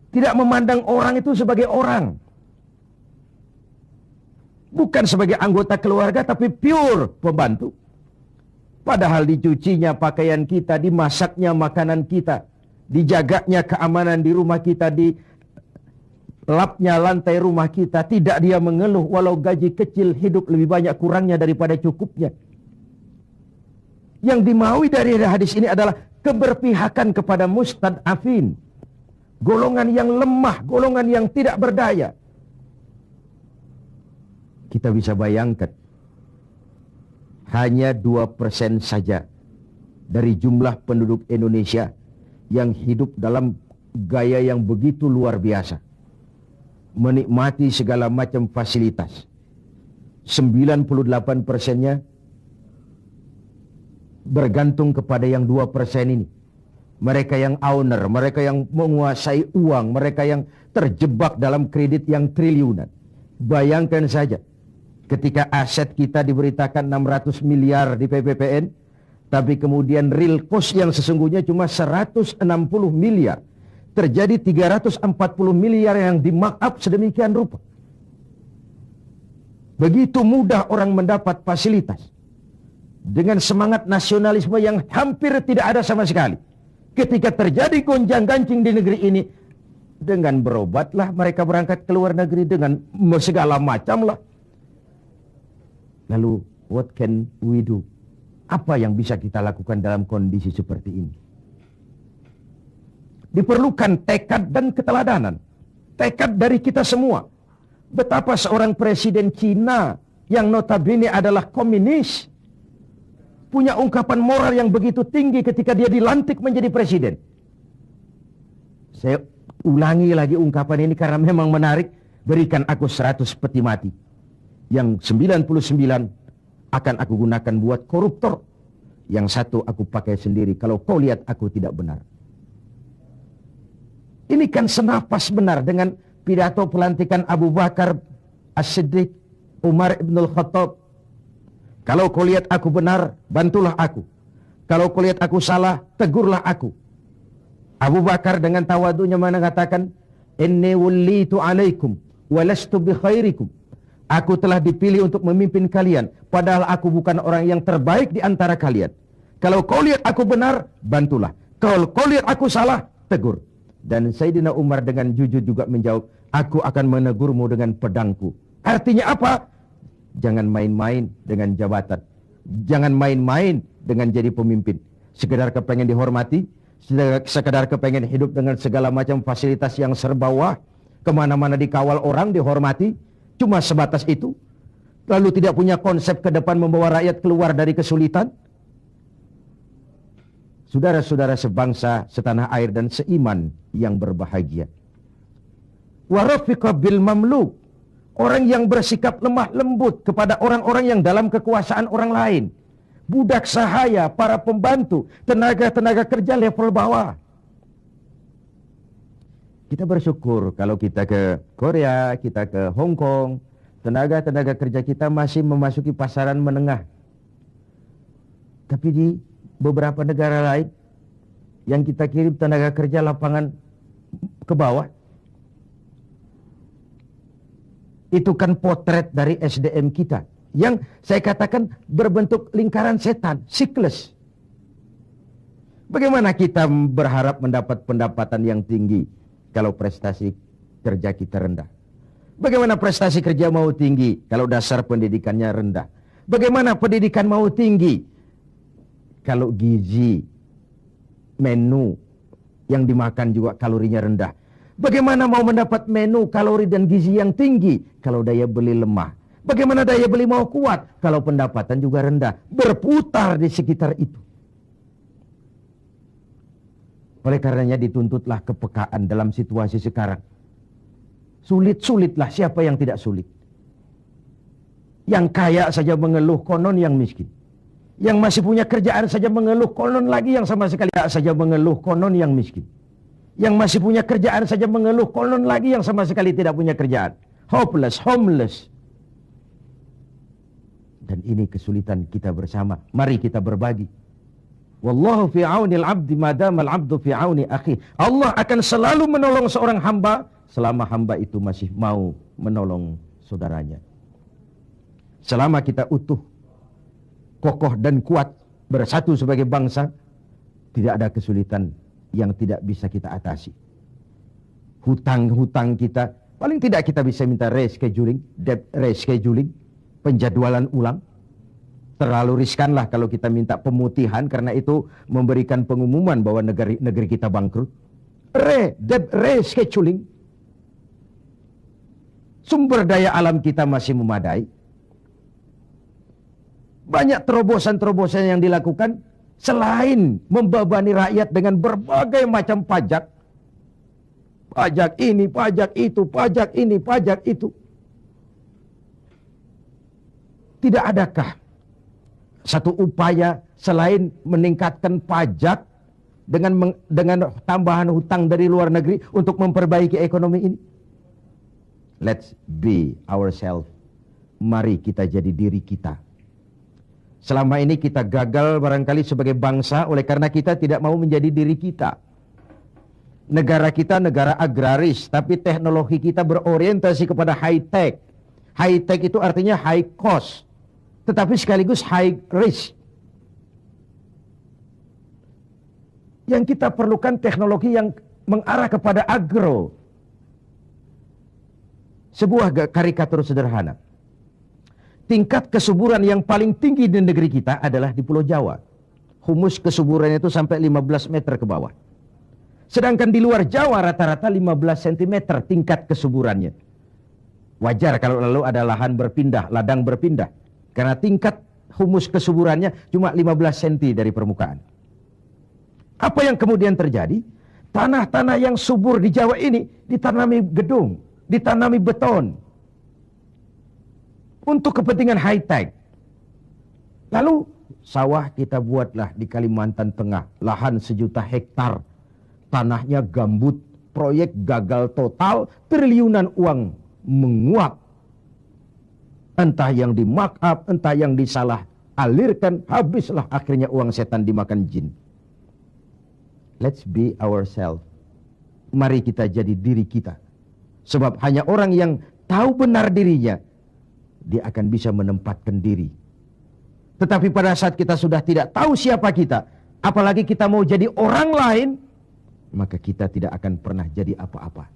Tidak memandang orang itu sebagai orang. Bukan sebagai anggota keluarga tapi pure pembantu. Padahal dicucinya pakaian kita, dimasaknya makanan kita, dijaganya keamanan di rumah kita, di lapnya lantai rumah kita, tidak dia mengeluh walau gaji kecil, hidup lebih banyak kurangnya daripada cukupnya. Yang dimaui dari hadis ini adalah keberpihakan kepada mustad'afin, golongan yang lemah, golongan yang tidak berdaya. Kita bisa bayangkan, hanya 2% saja dari jumlah penduduk Indonesia yang hidup dalam gaya yang begitu luar biasa, menikmati segala macam fasilitas. 98%-nya bergantung kepada yang 2% ini. Mereka yang owner, mereka yang menguasai uang, mereka yang terjebak dalam kredit yang triliunan. Bayangkan saja, ketika aset kita diberitakan 600 miliar di PPPN, tapi kemudian real cost yang sesungguhnya cuma 160 miliar. Terjadi 340 miliar yang di-markup sedemikian rupa. Begitu mudah orang mendapat fasilitas. Dengan semangat nasionalisme yang hampir tidak ada sama sekali. Ketika terjadi gonjang-ganjing di negeri ini, dengan berobatlah mereka berangkat ke luar negeri, dengan segala macam lah. Lalu, what can we do? Apa yang bisa kita lakukan dalam kondisi seperti ini? Diperlukan tekad dan keteladanan. Tekad dari kita semua. Betapa seorang presiden Cina yang notabene adalah komunis punya ungkapan moral yang begitu tinggi ketika dia dilantik menjadi presiden. Saya ulangi lagi ungkapan ini karena memang menarik. Berikan aku 100 peti mati. Yang 99 akan aku gunakan buat koruptor. Yang satu aku pakai sendiri kalau kau lihat aku tidak benar. Ini kan senapas benar dengan pidato pelantikan Abu Bakar As-Siddiq, Umar ibn al-Khattab. Kalau kau lihat aku benar, bantulah aku. Kalau kau lihat aku salah, tegurlah aku. Abu Bakar dengan tawadunya mengatakan, Inni wullitu alaikum, walastu bi khairikum. Aku telah dipilih untuk memimpin kalian, padahal aku bukan orang yang terbaik di antara kalian. Kalau kau lihat aku benar, bantulah. Kalau kau lihat aku salah, tegur. Dan Sayyidina Umar dengan jujur juga menjawab, aku akan menegurmu dengan pedangku. Artinya apa? Jangan main-main dengan jabatan. Jangan main-main dengan jadi pemimpin. Sekedar kepengen dihormati, sekedar kepengen hidup dengan segala macam fasilitas yang serba wah, kemana-mana dikawal orang, dihormati, cuma sebatas itu. Lalu tidak punya konsep ke depan membawa rakyat keluar dari kesulitan. Saudara-saudara sebangsa, setanah air dan seiman yang berbahagia. Warafiqa bil mamluk. Orang yang bersikap lemah lembut kepada orang-orang yang dalam kekuasaan orang lain. Budak sahaya, para pembantu, tenaga-tenaga kerja level bawah. Kita bersyukur kalau kita ke Korea, kita ke Hong Kong, tenaga kerja kita masih memasuki pasaran menengah. Tapi di beberapa negara lain yang kita kirim tenaga kerja lapangan ke bawah, itu kan potret dari SDM kita yang saya katakan berbentuk lingkaran setan, siklus. Bagaimana kita berharap mendapat pendapatan yang tinggi kalau prestasi kerja kita rendah? Bagaimana prestasi kerja mau tinggi kalau dasar pendidikannya rendah? Bagaimana pendidikan mau tinggi kalau gizi, menu yang dimakan juga kalorinya rendah? Bagaimana mau mendapat menu kalori dan gizi yang tinggi kalau daya beli lemah? Bagaimana daya beli mau kuat kalau pendapatan juga rendah? Berputar di sekitar itu. Oleh karenanya dituntutlah kepekaan dalam situasi sekarang. Sulit-sulitlah, siapa yang tidak sulit? Yang kaya saja mengeluh, konon yang miskin. Yang masih punya kerjaan saja mengeluh, konon lagi yang sama sekali tidak saja mengeluh, konon yang miskin. Yang masih punya kerjaan saja mengeluh, konon lagi yang sama sekali tidak punya kerjaan. Hopeless, homeless. Dan ini kesulitan kita bersama. Mari kita berbagi. Wallahu fi aunil abdi madamal abdu fi auni akhi. Allah akan selalu menolong seorang hamba selama hamba itu masih mau menolong saudaranya. Selama kita utuh, kokoh dan kuat, bersatu sebagai bangsa, tidak ada kesulitan yang tidak bisa kita atasi. Hutang-hutang kita, paling tidak kita bisa minta rescheduling, debt rescheduling, penjadwalan ulang. Terlalu riskanlah kalau kita minta pemutihan, karena itu memberikan pengumuman bahwa negeri kita bangkrut. Debt rescheduling. Sumber daya alam kita masih memadai. Banyak terobosan-terobosan yang dilakukan selain membebani rakyat dengan berbagai macam pajak. Pajak ini, pajak itu, pajak ini, pajak itu. Tidak adakah satu upaya selain meningkatkan pajak dengan tambahan hutang dari luar negeri untuk memperbaiki ekonomi ini? Let's be ourselves. Mari kita jadi diri kita. Selama ini kita gagal barangkali sebagai bangsa oleh karena kita tidak mau menjadi diri kita. Negara kita negara agraris, tapi teknologi kita berorientasi kepada high tech. High tech itu artinya high cost, tetapi sekaligus high risk. Yang kita perlukan teknologi yang mengarah kepada agro. Sebuah karikatur sederhana. Tingkat kesuburan yang paling tinggi di negeri kita adalah di Pulau Jawa. Humus kesuburannya itu sampai 15 meter ke bawah. Sedangkan di luar Jawa rata-rata 15 cm tingkat kesuburannya. Wajar kalau lalu ada lahan berpindah, ladang berpindah. Karena tingkat humus kesuburannya cuma 15 cm dari permukaan. Apa yang kemudian terjadi? Tanah-tanah yang subur di Jawa ini ditanami gedung, ditanami beton. Untuk kepentingan high-tech. Lalu sawah kita buatlah di Kalimantan Tengah. Lahan 1 juta hektar. Tanahnya gambut. Proyek gagal total. Triliunan uang menguap. Entah yang di mark up, entah yang disalah alirkan. Habislah akhirnya uang setan dimakan jin. Let's be ourselves. Mari kita jadi diri kita. Sebab hanya orang yang tahu benar dirinya, dia akan bisa menempatkan diri. Tetapi pada saat kita sudah tidak tahu siapa kita, apalagi kita mau jadi orang lain, maka kita tidak akan pernah jadi apa-apa.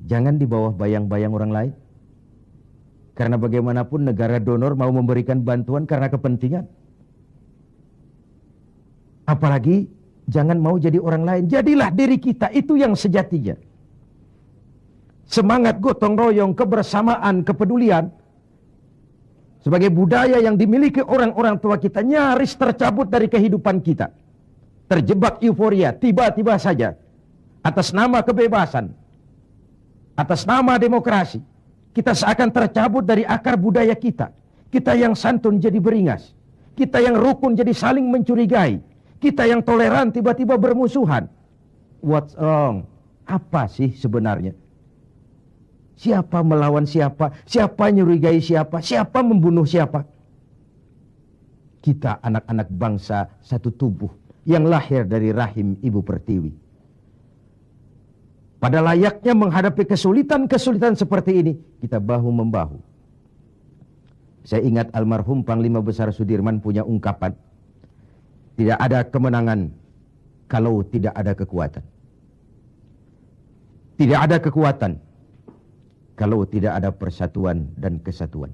Jangan di bawah bayang-bayang orang lain. Karena bagaimanapun negara donor mau memberikan bantuan karena kepentingan. Apalagi jangan mau jadi orang lain. Jadilah diri kita, itu yang sejatinya. Semangat gotong royong, kebersamaan, kepedulian sebagai budaya yang dimiliki orang-orang tua kita nyaris tercabut dari kehidupan kita. Terjebak euforia tiba-tiba saja atas nama kebebasan, atas nama demokrasi. Kita seakan tercabut dari akar budaya kita. Kita yang santun jadi beringas. Kita yang rukun jadi saling mencurigai. Kita yang toleran tiba-tiba bermusuhan. What's wrong? Apa sih sebenarnya? Siapa melawan siapa? Siapa nyurigai siapa? Siapa membunuh siapa? Kita anak-anak bangsa satu tubuh yang lahir dari rahim Ibu Pertiwi. Pada layaknya menghadapi kesulitan-kesulitan seperti ini, kita bahu-membahu. Saya ingat almarhum Panglima Besar Sudirman punya ungkapan, tidak ada kemenangan kalau tidak ada kekuatan. Tidak ada kekuatan kalau tidak ada persatuan dan kesatuan.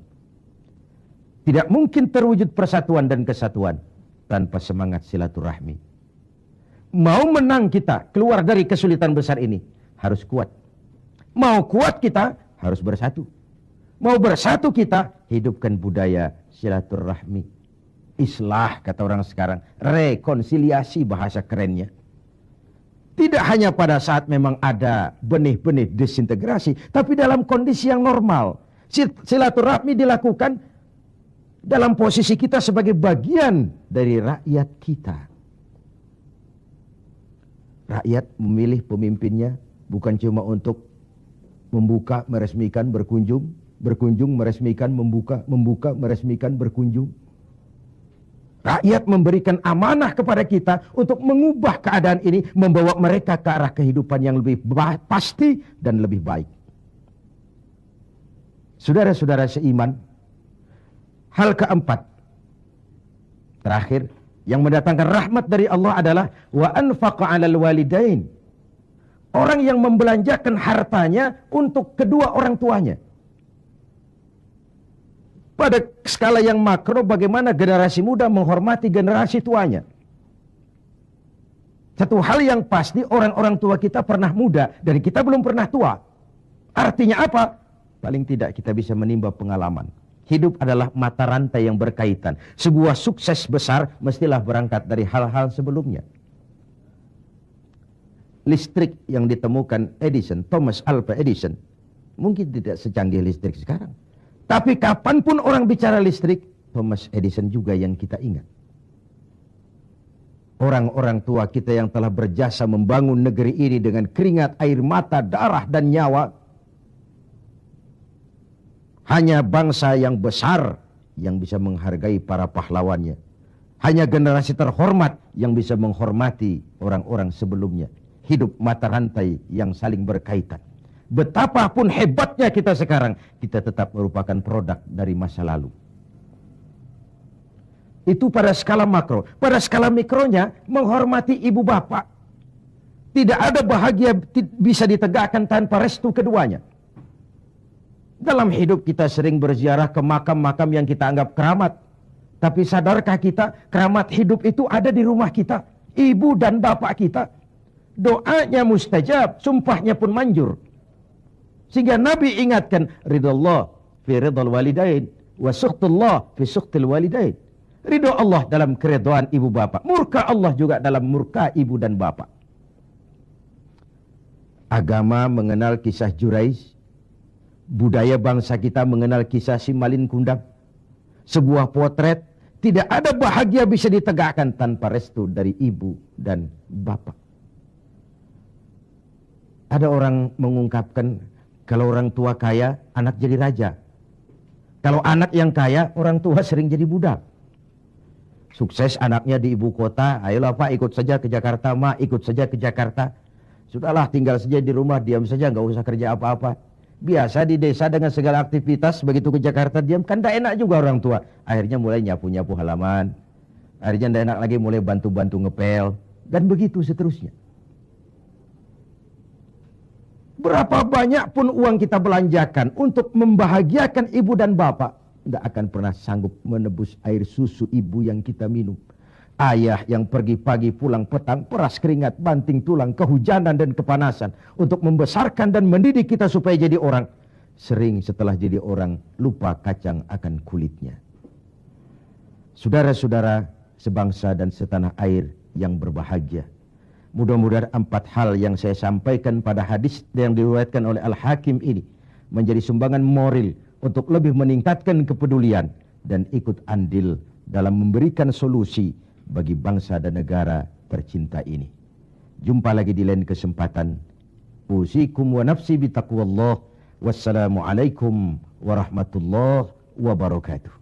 Tidak mungkin terwujud persatuan dan kesatuan tanpa semangat silaturahmi. Mau menang kita keluar dari kesulitan besar ini, harus kuat. Mau kuat kita, harus bersatu. Mau bersatu kita, hidupkan budaya silaturahmi. Islah, kata orang sekarang. Rekonsiliasi, bahasa kerennya. Tidak hanya pada saat memang ada benih-benih disintegrasi, tapi dalam kondisi yang normal. Silaturahmi dilakukan dalam posisi kita sebagai bagian dari rakyat kita. Rakyat memilih pemimpinnya bukan cuma untuk membuka, meresmikan, berkunjung, berkunjung, meresmikan, membuka, membuka, meresmikan, berkunjung. Rakyat memberikan amanah kepada kita untuk mengubah keadaan ini, membawa mereka ke arah kehidupan yang lebih pasti dan lebih baik. Saudara-saudara seiman, hal keempat, terakhir, yang mendatangkan rahmat dari Allah adalah wa anfaqa 'alal walidain. Orang yang membelanjakan hartanya untuk kedua orang tuanya. Pada skala yang makro, bagaimana generasi muda menghormati generasi tuanya. Satu hal yang pasti, orang-orang tua kita pernah muda dan kita belum pernah tua. Artinya apa? Paling tidak kita bisa menimba pengalaman. Hidup adalah mata rantai yang berkaitan. Sebuah sukses besar mestilah berangkat dari hal-hal sebelumnya. Listrik yang ditemukan Edison, Thomas Alva Edison, mungkin tidak secanggih listrik sekarang. Tapi kapanpun orang bicara listrik, Thomas Edison juga yang kita ingat. Orang-orang tua kita yang telah berjasa membangun negeri ini dengan keringat, air mata, darah, dan nyawa. Hanya bangsa yang besar yang bisa menghargai para pahlawannya. Hanya generasi terhormat yang bisa menghormati orang-orang sebelumnya. Hidup mata rantai yang saling berkaitan. Betapapun hebatnya kita sekarang, kita tetap merupakan produk dari masa lalu. Itu pada skala makro. Pada skala mikronya, menghormati ibu bapak. Tidak ada bahagia bisa ditegakkan tanpa restu keduanya. Dalam hidup kita sering berziarah ke makam-makam yang kita anggap keramat. Tapi sadarkah kita, keramat hidup itu ada di rumah kita. Ibu dan bapak kita. Doanya mustajab, sumpahnya pun manjur. Sehingga Nabi ingatkan, ridallah fi ridal walidain, wa sukhtullah fi sukhtil walidain. Ridho Allah dalam keridhaan ibu bapak. Murka Allah juga dalam murka ibu dan bapak. Agama mengenal kisah Juraiz. Budaya bangsa kita mengenal kisah Simalin Kundang. Sebuah potret, tidak ada bahagia bisa ditegakkan tanpa restu dari ibu dan bapak. Ada orang mengungkapkan, kalau orang tua kaya, anak jadi raja. Kalau anak yang kaya, orang tua sering jadi budak. Sukses anaknya di ibu kota, ayolah Pak ikut saja ke Jakarta, Ma ikut saja ke Jakarta. Sudahlah tinggal saja di rumah, diam saja, nggak usah kerja apa-apa. Biasa di desa dengan segala aktivitas, begitu ke Jakarta diam, kan tidak enak juga orang tua. Akhirnya mulai nyapu-nyapu halaman. Akhirnya tidak enak lagi mulai bantu-bantu ngepel. Dan begitu seterusnya. Berapa banyak pun uang kita belanjakan untuk membahagiakan ibu dan bapak, tidak akan pernah sanggup menebus air susu ibu yang kita minum. Ayah yang pergi pagi pulang petang, peras keringat, banting tulang, kehujanan dan kepanasan untuk membesarkan dan mendidik kita supaya jadi orang. Sering setelah jadi orang, lupa kacang akan kulitnya. Saudara-saudara sebangsa dan setanah air yang berbahagia. Mudah-mudahan 4 hal yang saya sampaikan pada hadis yang diriwayatkan oleh Al-Hakim ini menjadi sumbangan moral untuk lebih meningkatkan kepedulian dan ikut andil dalam memberikan solusi bagi bangsa dan negara tercinta ini. Jumpa lagi di lain kesempatan. Usikum wa nafsi bitaqwallah. Wassalamualaikum warahmatullahi wabarakatuh.